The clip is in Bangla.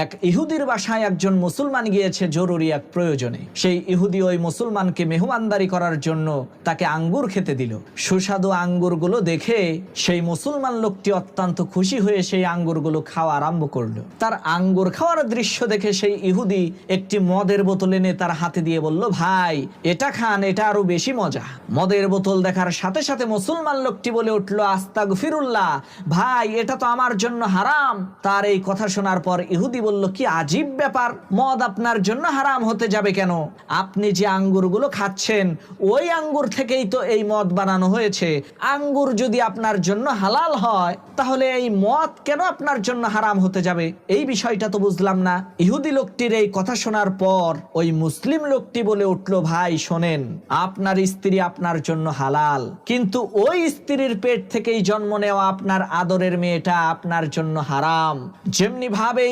এক ইহুদির বাসায় একজন মুসলমান গিয়েছে জরুরি এক প্রয়োজনে। সেই ইহুদি ওই মুসলমানকে মেহমানদারি করার জন্য তাকে আঙ্গুর খেতে দিল। সুস্বাদু আঙ্গুরগুলো দেখে সেই মুসলমান লোকটি অত্যন্ত খুশি হয়ে সেই আঙ্গুরগুলো খাওয়া আরম্ভ করলো। তার আঙ্গুর খাওয়ার দৃশ্য দেখে সেই ইহুদি একটি মদের বোতল এনে তার হাতে দিয়ে বলল, ভাই এটা খান, এটা আরো বেশি মজা। মদের বোতল দেখার সাথে সাথে মুসলমান লোকটি বলে উঠলো, আস্তাগফিরুল্লাহ, ভাই এটা তো আমার জন্য হারাম। তার এই কথা শোনার পর ইহুদি বলল, কি আজীব ব্যাপার, মদ আপনার জন্য হারাম হতে যাবে কেন? আপনি যে আঙ্গুরগুলো খাচ্ছেন ওই আঙ্গুর থেকেই তো এই মদ বানানো হয়েছে। আঙ্গুর যদি আপনার জন্য হালাল হয় তাহলে এই মদ কেন আপনার জন্য হারাম হতে যাবে? এই বিষয়টা তো বুঝলাম না। ইহুদি লোকটির এই কথা শোনার পর ওই মুসলিম লোকটি বলে উঠলো, ভাই শোনেন, আপনার স্ত্রী আপনার জন্য হালাল, কিন্তু ওই স্ত্রীর পেট থেকেই জন্ম নেওয়া আপনার আদরের মেয়েটা আপনার জন্য হারাম। যেমনি ভাবে